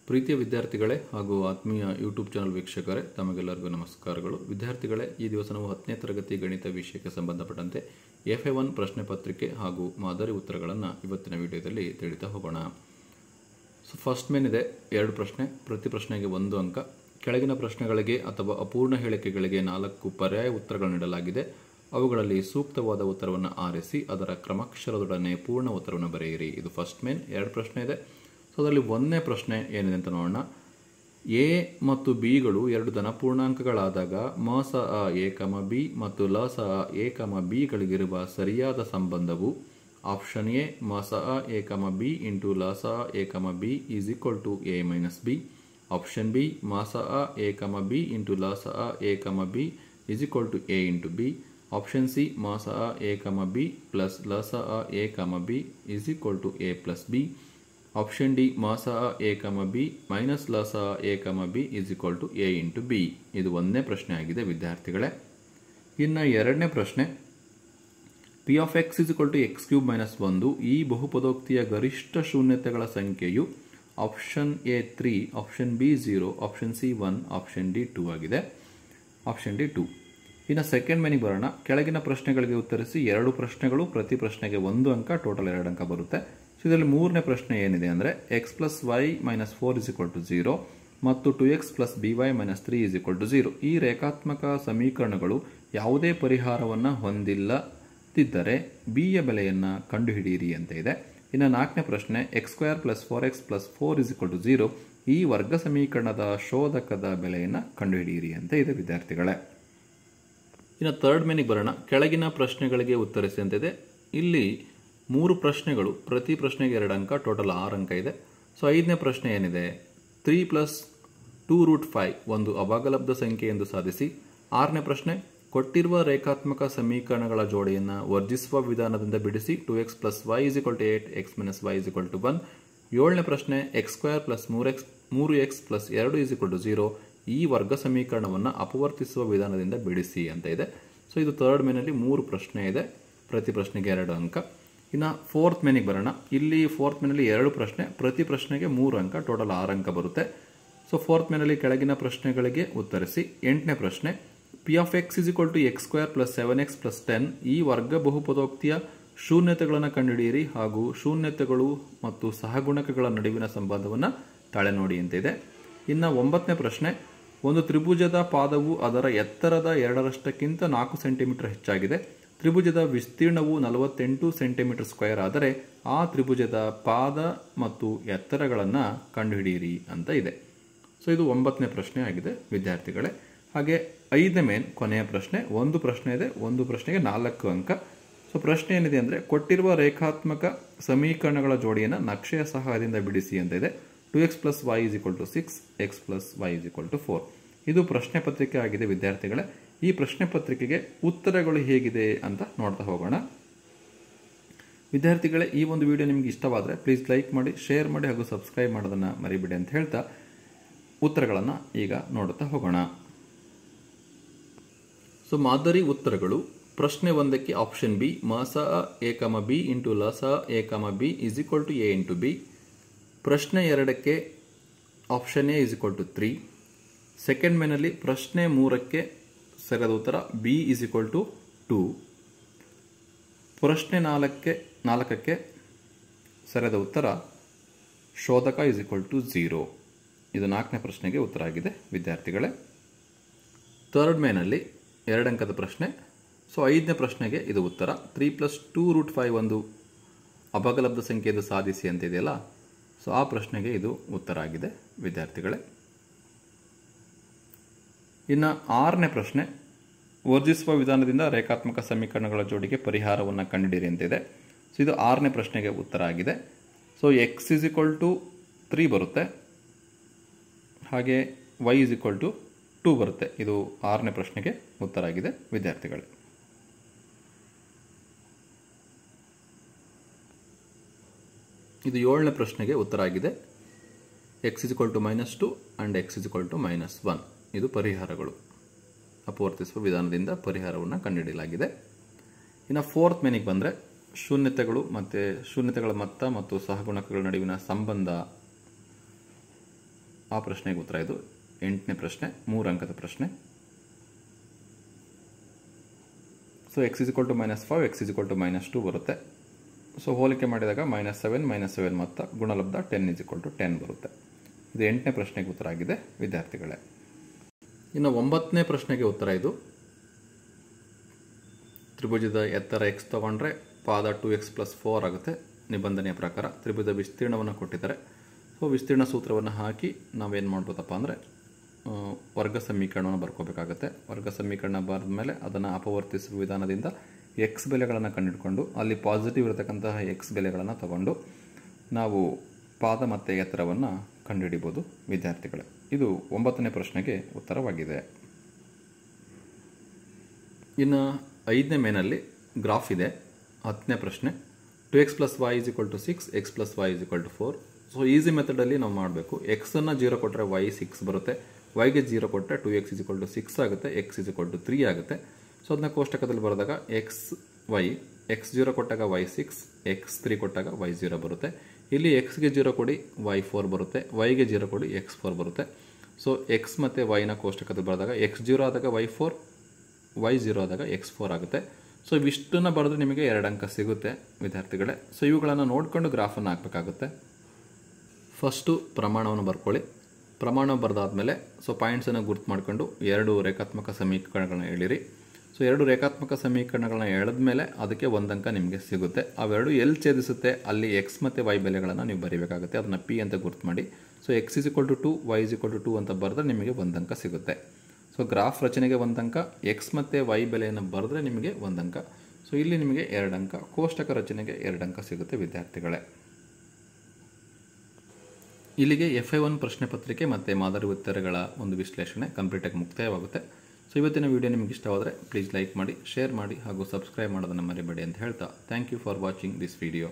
ಪ್ರೀತಿಯ ವಿದ್ಯಾರ್ಥಿಗಳೇ ಹಾಗೂ ಆತ್ಮೀಯ ಯೂಟ್ಯೂಬ್ ಚಾನಲ್ ವೀಕ್ಷಕರೇ, ತಮಗೆಲ್ಲರಿಗೂ ನಮಸ್ಕಾರಗಳು. ವಿದ್ಯಾರ್ಥಿಗಳೇ, ಈ ದಿವಸ ನಾವು 10ನೇ ತರಗತಿ ಗಣಿತ ವಿಷಯಕ್ಕೆ ಸಂಬಂಧಪಟ್ಟಂತೆ FA1 ಪ್ರಶ್ನೆ ಪತ್ರಿಕೆ ಹಾಗೂ ಮಾದರಿ ಉತ್ತರಗಳನ್ನು ಇವತ್ತಿನ ವಿಡಿಯೋದಲ್ಲಿ ತಿಳಿತಾ ಹೋಗೋಣ. ಫಸ್ಟ್ ಮೇನ್ ಇದೆ 2 ಪ್ರಶ್ನೆ, ಪ್ರತಿ ಪ್ರಶ್ನೆಗೆ 1 ಅಂಕ. ಕೆಳಗಿನ ಪ್ರಶ್ನೆಗಳಿಗೆ ಅಥವಾ ಅಪೂರ್ಣ ಹೇಳಿಕೆಗಳಿಗೆ 4 ಪರ್ಯಾಯ ಉತ್ತರಗಳನ್ನು ನೀಡಲಾಗಿದೆ. ಅವುಗಳಲ್ಲಿ ಸೂಕ್ತವಾದ ಉತ್ತರವನ್ನು ಆರಿಸಿ ಅದರ ಕ್ರಮಾಕ್ಷರದೊಡನೆ ಪೂರ್ಣ ಉತ್ತರವನ್ನು ಬರೆಯಿರಿ. ಇದು ಫಸ್ಟ್ ಮೇನ್. 2 ಪ್ರಶ್ನೆ ಇದೆ. ಸೊ ಅದರಲ್ಲಿ 1ನೇ ಪ್ರಶ್ನೆ ಏನಿದೆ ಅಂತ ನೋಡೋಣ. ಎ ಮತ್ತು ಬಿಗಳು 2 ಧನಪೂರ್ಣಾಂಕಗಳಾದಾಗ ಮ ಸ ಅ ಎ ಕಮ ಬಿ ಮತ್ತು ಲ ಸ ಅ ಎ ಕಮ ಬಿಗಳಿಗಿರುವ ಸರಿಯಾದ ಸಂಬಂಧವು ಆಪ್ಷನ್ ಎ ಮ ಸ ಅ ಎ ಕಮ ಬಿ ಇಂಟು ಲ ಸ ಅ A comma B is equal to A minus B. Option B ಮ ಸ ಅ ಎ ಕಮ ಬಿ ಇಂಟು ಲ ಸ ಅ A comma B is equal to A into B. Option C ಮ ಸ ಅ ಎ ಕಮ ಬಿ ಪ್ಲಸ್ ಲ ಸ ಅ A comma B is equal to A plus B. Option D ಮ ಸ ಅ ಎ ಕಮ ಬಿ ಮೈನಸ್ ಲ ಸ ಅ A comma B is equal to A into B. ಇದು 1ನೇ ಪ್ರಶ್ನೆ ಆಗಿದೆ ವಿದ್ಯಾರ್ಥಿಗಳೇ. ಇನ್ನು 2ನೇ ಪ್ರಶ್ನೆ, P of x is equal to x cube minus 1 ಈ ಬಹುಪದೋಕ್ತಿಯ ಗರಿಷ್ಠ ಶೂನ್ಯತೆಗಳ ಸಂಖ್ಯೆಯು option A 3, option B 0, option C 1, option D 2 ಆಗಿದೆ. Option D 2. ಇನ್ನು ಸೆಕೆಂಡ್ ಮೇನಿಗೆ ಬರೋಣ. ಕೆಳಗಿನ ಪ್ರಶ್ನೆಗಳಿಗೆ ಉತ್ತರಿಸಿ 2 ಪ್ರಶ್ನೆಗಳು, ಪ್ರತಿ ಪ್ರಶ್ನೆಗೆ 1 ಅಂಕ, ಟೋಟಲ್ 2 ಅಂಕ ಬರುತ್ತೆ. ಸೊ ಇದರಲ್ಲಿ 3ನೇ ಪ್ರಶ್ನೆ ಏನಿದೆ ಅಂದರೆ x plus y minus 4 is equal to 0 ಮತ್ತು 2x plus B y minus 3 is equal to 0. ಈ ರೇಖಾತ್ಮಕ ಸಮೀಕರಣಗಳು ಯಾವುದೇ ಪರಿಹಾರವನ್ನು ಹೊಂದಿಲ್ಲದಿದ್ದರೆ ಬಿಯ ಬೆಲೆಯನ್ನು ಕಂಡುಹಿಡಿಯಿರಿ ಅಂತ ಇದೆ. ಇನ್ನು 4ನೇ ಪ್ರಶ್ನೆ x square plus 4x plus 4 is equal to 0 ಈ ವರ್ಗ ಸಮೀಕರಣದ ಶೋಧಕದ ಬೆಲೆಯನ್ನು ಕಂಡುಹಿಡಿಯಿರಿ ಅಂತ ಇದೆ ವಿದ್ಯಾರ್ಥಿಗಳೇ. ಇನ್ನು ಥರ್ಡ್ ಮೇನಿಗೆ ಬರೋಣ. ಕೆಳಗಿನ ಪ್ರಶ್ನೆಗಳಿಗೆ ಉತ್ತರಿಸಿ ಅಂತಿದೆ. ಇಲ್ಲಿ 3 ಪ್ರಶ್ನೆಗಳು, ಪ್ರತಿ ಪ್ರಶ್ನೆಗೆ 2 ಅಂಕ, ಟೋಟಲ್ 6 ಅಂಕ ಇದೆ. ಸೊ 5ನೇ ಪ್ರಶ್ನೆ ಏನಿದೆ, 3 ಪ್ಲಸ್ 2√5 ಒಂದು ಅಭಾಗಲಬ್ಧ ಸಂಖ್ಯೆ ಎಂದು ಸಾಧಿಸಿ. 6ನೇ ಪ್ರಶ್ನೆ, ಕೊಟ್ಟಿರುವ ರೇಖಾತ್ಮಕ ಸಮೀಕರಣಗಳ ಜೋಡಿಯನ್ನು ವರ್ಜಿಸುವ ವಿಧಾನದಿಂದ ಬಿಡಿಸಿ. 2x plus y is equal to 8, x minus y is equal to 1. 7ನೇ ಪ್ರಶ್ನೆ, x square plus 3x plus 2 is equal to 0 ಈ ವರ್ಗ ಸಮೀಕರಣವನ್ನು ಅಪವರ್ತಿಸುವ ವಿಧಾನದಿಂದ ಬಿಡಿಸಿ ಅಂತ ಇದೆ. ಸೊ ಇದು ಥರ್ಡ್ ಮೇನಲ್ಲಿ 3 ಪ್ರಶ್ನೆ ಇದೆ, ಪ್ರತಿ ಪ್ರಶ್ನೆಗೆ 2 ಅಂಕ. ಇನ್ನು ಫೋರ್ತ್ ಮೇನಿಗೆ ಬರೋಣ. ಇಲ್ಲಿ ಫೋರ್ತ್ ಮೇನಲ್ಲಿ 2 ಪ್ರಶ್ನೆ, ಪ್ರತಿ ಪ್ರಶ್ನೆಗೆ 3 ಅಂಕ, ಟೋಟಲ್ 6 ಅಂಕ ಬರುತ್ತೆ. ಸೊ ಫೋರ್ತ್ ಮೇನಲ್ಲಿ ಕೆಳಗಿನ ಪ್ರಶ್ನೆಗಳಿಗೆ ಉತ್ತರಿಸಿ. 8ನೇ ಪ್ರಶ್ನೆ, P of x is equal to x square plus 7x plus 10 ಈ ವರ್ಗ ಬಹುಪದೋಕ್ತಿಯ ಶೂನ್ಯತೆಗಳನ್ನು ಕಂಡುಹಿಡಿಯಿರಿ ಹಾಗೂ ಶೂನ್ಯತೆಗಳು ಮತ್ತು ಸಹಗುಣಕಗಳ ನಡುವಿನ ಸಂಬಂಧವನ್ನು ತಾಳೆ ನೋಡಿ ಅಂತ ಇದೆ. ಇನ್ನು 9ನೇ ಪ್ರಶ್ನೆ, ಒಂದು ತ್ರಿಭುಜದ ಪಾದವು ಅದರ ಎತ್ತರದ 2ರಷ್ಟಕ್ಕಿಂತ 4 ಸೆಂಟಿಮೀಟರ್ ಹೆಚ್ಚಾಗಿದೆ. ತ್ರಿಭುಜದ ವಿಸ್ತೀರ್ಣವು 48 ಸೆಂಟಿಮೀಟರ್ ಸ್ಕ್ವೇರ್ ಆದರೆ ಆ ತ್ರಿಭುಜದ ಪಾದ ಮತ್ತು ಎತ್ತರಗಳನ್ನು ಕಂಡುಹಿಡಿಯಿರಿ ಅಂತ ಇದೆ. ಸೊ ಇದು 9ನೇ ಪ್ರಶ್ನೆ ಆಗಿದೆ ವಿದ್ಯಾರ್ಥಿಗಳೇ. ಹಾಗೆ 5ನೇ ಮೇನ್ ಕೊನೆಯ ಪ್ರಶ್ನೆ, 1 ಪ್ರಶ್ನೆ ಇದೆ, 1 ಪ್ರಶ್ನೆಗೆ 4 ಅಂಕ. ಸೊ ಪ್ರಶ್ನೆ ಏನಿದೆ ಅಂದರೆ ಕೊಟ್ಟಿರುವ ರೇಖಾತ್ಮಕ ಸಮೀಕರಣಗಳ ಜೋಡಿಯನ್ನು ನಕ್ಷೆಯ ಸಹಾಯದಿಂದ ಬಿಡಿಸಿ ಅಂತ ಇದೆ. 2x plus y is equal to 6, x plus y is equal to 4. ಇದು ಪ್ರಶ್ನೆ ಪತ್ರಿಕೆ ಆಗಿದೆ ವಿದ್ಯಾರ್ಥಿಗಳೇ. ಈ ಪ್ರಶ್ನೆ ಪತ್ರಿಕೆಗೆ ಉತ್ತರಗಳು ಹೇಗಿದೆ ಅಂತ ನೋಡ್ತಾ ಹೋಗೋಣ. ವಿದ್ಯಾರ್ಥಿಗಳೇ, ಈ ಒಂದು ವಿಡಿಯೋ ನಿಮಗೆ ಇಷ್ಟವಾದರೆ ಪ್ಲೀಸ್ ಲೈಕ್ ಮಾಡಿ, ಶೇರ್ ಮಾಡಿ ಹಾಗೂ ಸಬ್ಸ್ಕ್ರೈಬ್ ಮಾಡೋದನ್ನು ಮರಿಬೇಡಿ ಅಂತ ಹೇಳ್ತಾ ಉತ್ತರಗಳನ್ನು ಈಗ ನೋಡುತ್ತಾ ಹೋಗೋಣ. ಸೊ ಮಾದರಿ ಉತ್ತರಗಳು. ಪ್ರಶ್ನೆ 1ಕ್ಕೆ ಆಪ್ಷನ್ ಬಿ ಮ ಸ ಅ ಎ ಕಮ ಬಿ ಇಂಟು ಲ ಸ ಅ A comma B is equal to A into B. ಪ್ರಶ್ನೆ 2ಕ್ಕೆ option A is equal to 3. Second ಮೇನಲ್ಲಿ ಪ್ರಶ್ನೆ 3ಕ್ಕೆ ಸರಿಯಾದ ಉತ್ತರ ಬಿ ಈಸ್ ಈಕ್ವಲ್ ಟು 2. ಪ್ರಶ್ನೆ 4ಕ್ಕೆ ಸರಿಯಾದ ಉತ್ತರ ಶೋಧಕ ಈಸ್ ಈಕ್ವಲ್ ಟು 0. ಇದು 4ನೇ ಪ್ರಶ್ನೆಗೆ ಉತ್ತರ ಆಗಿದೆ ವಿದ್ಯಾರ್ಥಿಗಳೇ. ಥರ್ಡ್ ಮೇನಲ್ಲಿ 2 ಅಂಕದ ಪ್ರಶ್ನೆ. ಸೊ 5ನೇ ಪ್ರಶ್ನೆಗೆ ಇದು ಉತ್ತರ. 3 ಪ್ಲಸ್ 2√5 ಒಂದು ಅಭಾಗಲಬ್ಧ ಸಂಖ್ಯೆಯನ್ನು ಸಾಧಿಸಿ ಅಂತ ಇದೆಯಲ್ಲ, ಸೊ ಆ ಪ್ರಶ್ನೆಗೆ ಇದು ಉತ್ತರ ಆಗಿದೆ ವಿದ್ಯಾರ್ಥಿಗಳೇ. ಇನ್ನು 6ನೇ ಪ್ರಶ್ನೆ, ವರ್ಜಿಸುವ ವಿಧಾನದಿಂದ ರೇಖಾತ್ಮಕ ಸಮೀಕರಣಗಳ ಜೋಡಿಗೆ ಪರಿಹಾರವನ್ನು ಕಂಡುಹಿಡಿಯಿರಿ ಅಂತಿದೆ. ಸೊ ಇದು 6ನೇ ಪ್ರಶ್ನೆಗೆ ಉತ್ತರ ಆಗಿದೆ. So x is equal to 3 ಬರುತ್ತೆ, ಹಾಗೆ ವೈ ಇಸ್ ಈಕ್ವಲ್ ಟು 2 ಬರುತ್ತೆ. ಇದು 6ನೇ ಪ್ರಶ್ನೆಗೆ ಉತ್ತರ ಆಗಿದೆ ವಿದ್ಯಾರ್ಥಿಗಳೇ. ಇದು 7ನೇ ಪ್ರಶ್ನೆಗೆ ಉತ್ತರ ಆಗಿದೆ. X is equal to -2 and x is equal to -1 ಇದು ಪರಿಹಾರಗಳು. ಅಪವರ್ತಿಸುವ ವಿಧಾನದಿಂದ ಪರಿಹಾರವನ್ನು ಕಂಡುಹಿಡಿಯಲಾಗಿದೆ. ಇನ್ನು ಫೋರ್ತ್ ಮೇನಿಗೆ ಬಂದರೆ ಶೂನ್ಯತೆಗಳು ಮತ್ತು ಶೂನ್ಯತೆಗಳ ಮೊತ್ತ ಮತ್ತು ಸಹಗುಣಕಗಳ ನಡುವಿನ ಸಂಬಂಧ ಆ ಪ್ರಶ್ನೆಗೆ ಉತ್ತರ ಇದು. 8ನೇ ಪ್ರಶ್ನೆ, 3 ಅಂಕದ ಪ್ರಶ್ನೆ. ಸೊ x = -5, x = -2 ಬರುತ್ತೆ. ಸೊ ಹೋಲಿಕೆ ಮಾಡಿದಾಗ -7 ಮೊತ್ತ ಗುಣಲಬ್ಧ 10 = 10 ಬರುತ್ತೆ. ಇದು 8ನೇ ಪ್ರಶ್ನೆಗೆ ಉತ್ತರ ಆಗಿದೆ ವಿದ್ಯಾರ್ಥಿಗಳೇ. ಇನ್ನು 9ನೇ ಪ್ರಶ್ನೆಗೆ ಉತ್ತರ ಇದು. ತ್ರಿಭುಜದ ಎತ್ತರ x ತಗೊಂಡ್ರೆ ಪಾದ 2x + 4 ಆಗುತ್ತೆ. ನಿಬಂಧನೆಯ ಪ್ರಕಾರ ತ್ರಿಭುಜದ ವಿಸ್ತೀರ್ಣವನ್ನು ಕೊಟ್ಟಿದ್ದಾರೆ. ಸೊ ವಿಸ್ತೀರ್ಣ ಸೂತ್ರವನ್ನು ಹಾಕಿ ನಾವೇನು ಮಾಡ್ಬೋದಪ್ಪ ಅಂದರೆ ವರ್ಗ ಸಮೀಕರಣವನ್ನು ಬರ್ಕೋಬೇಕಾಗುತ್ತೆ. ವರ್ಗ ಸಮೀಕರಣ ಬರೆದ ಮೇಲೆ ಅದನ್ನು ಅಪವರ್ತಿಸುವ ವಿಧಾನದಿಂದ ಎಕ್ಸ್ ಬೆಲೆಗಳನ್ನು ಕಂಡುಹಿಡ್ಕೊಂಡು ಅಲ್ಲಿ ಪಾಸಿಟಿವ್ ಇರತಕ್ಕಂತಹ ಎಕ್ಸ್ ಬೆಲೆಗಳನ್ನು ತಗೊಂಡು ನಾವು ಪಾದ ಮತ್ತು ಎತ್ತರವನ್ನು ಕಂಡುಹಿಡಿಬೋದು ವಿದ್ಯಾರ್ಥಿಗಳೇ. ಇದು 9ನೇ ಪ್ರಶ್ನೆಗೆ ಉತ್ತರವಾಗಿದೆ. ಇನ್ನು 5ನೇ ಮೇನಲ್ಲಿ ಗ್ರಾಫ್ ಇದೆ. 10ನೇ ಪ್ರಶ್ನೆ, 2x + y = 6, x + y = 4. So easy ಮೆಥಡಲ್ಲಿ ನಾವು ಮಾಡಬೇಕು. ಎಕ್ಸನ್ನು 0 ಕೊಟ್ಟರೆ y 6 ಬರುತ್ತೆ, yಗೆ 0 ಕೊಟ್ಟರೆ 2x = 6 ಆಗುತ್ತೆ, x = 3 ಆಗುತ್ತೆ. ಸೊ ಅದನ್ನ ಕೋಷ್ಟಕದಲ್ಲಿ ಬರೆದಾಗ x 0 ಕೊಟ್ಟಾಗ y 6, x 3 ಕೊಟ್ಟಾಗ y 0 ಬರುತ್ತೆ. ಇಲ್ಲಿ xಗೆ 0 ಕೊಡಿ y 4 ಬರುತ್ತೆ, yಗೆ 0 ಕೊಡಿ x 4 ಬರುತ್ತೆ. ಸೊ x ಮತ್ತು yನ ಕೋಷ್ಟಕದಲ್ಲಿ ಬರೆದಾಗ x 0 ಆದಾಗ y 4, y 0 ಆದಾಗ x 4 ಆಗುತ್ತೆ. ಸೊ ಇವಿಷ್ಟನ್ನು ಬರೆದ್ರೆ ನಿಮಗೆ 2 ಅಂಕ ಸಿಗುತ್ತೆ ವಿದ್ಯಾರ್ಥಿಗಳೇ. ಸೊ ಇವುಗಳನ್ನು ನೋಡಿಕೊಂಡು ಗ್ರಾಫನ್ನು ಹಾಕಬೇಕಾಗುತ್ತೆ. ಫಸ್ಟು ಪ್ರಮಾಣವನ್ನು ಬರ್ಕೊಳ್ಳಿ. ಪ್ರಮಾಣ ಬರೆದಾದ್ಮೇಲೆ ಪಾಯಿಂಟ್ಸನ್ನು ಗುರ್ತು ಮಾಡಿಕೊಂಡು 2 ರೇಖಾತ್ಮಕ ಸಮೀಕರಣಗಳನ್ನ ಎಳಿರಿ. ಸೊ 2 ರೇಖಾತ್ಮಕ ಸಮೀಕರಣಗಳನ್ನ ಎಳೆದ ಮೇಲೆ ಅದಕ್ಕೆ 1 ಅಂಕ ನಿಮಗೆ ಸಿಗುತ್ತೆ. ಅವೆರಡು ಎಲ್ಲಿ ಛೇದಿಸುತ್ತೆ ಅಲ್ಲಿ x ಮತ್ತು y ಬೆಲೆಗಳನ್ನು ನೀವು ಬರೀಬೇಕಾಗುತ್ತೆ. ಅದನ್ನು p ಅಂತ ಗುರ್ತು ಮಾಡಿ. ಸೊ x = 2, y = 2 ಅಂತ ಬರೆದ್ರೆ ನಿಮಗೆ 1 ಅಂಕ ಸಿಗುತ್ತೆ. ಸೊ ಗ್ರಾಫ್ ರಚನೆಗೆ 1 ಅಂಕ, x ಮತ್ತು y ಬೆಲೆಯನ್ನು ಬರೆದ್ರೆ ನಿಮಗೆ 1 ಅಂಕ. ಸೊ ಇಲ್ಲಿ ನಿಮಗೆ 2 ಅಂಕ, ಕೋಷ್ಟಕ ರಚನೆಗೆ 2 ಅಂಕ ಸಿಗುತ್ತೆ ವಿದ್ಯಾರ್ಥಿಗಳೇ. ಇಲ್ಲಿಗೆ FA1 ಪ್ರಶ್ನೆ ಪತ್ರಿಕೆ ಮತ್ತು ಮಾದರಿ ಉತ್ತರಗಳ ಒಂದು ವಿಶ್ಲೇಷಣೆ ಕಂಪ್ಲೀಟಾಗಿ ಮುಕ್ತಾಯವಾಗುತ್ತೆ. ಸೊ ಇವತ್ತಿನ ವಿಡಿಯೋ ನಿಮಗೆ ಇಷ್ಟವಾದರೆ ಪ್ಲೀಸ್ ಲೈಕ್ ಮಾಡಿ, ಶೇರ್ ಮಾಡಿ ಹಾಗೂ ಸಬ್ಸ್ಕ್ರೈಬ್ ಮಾಡೋದನ್ನು ಮರಿಬೇಡಿ ಅಂತ ಹೇಳ್ತಾ thank you for watching this video.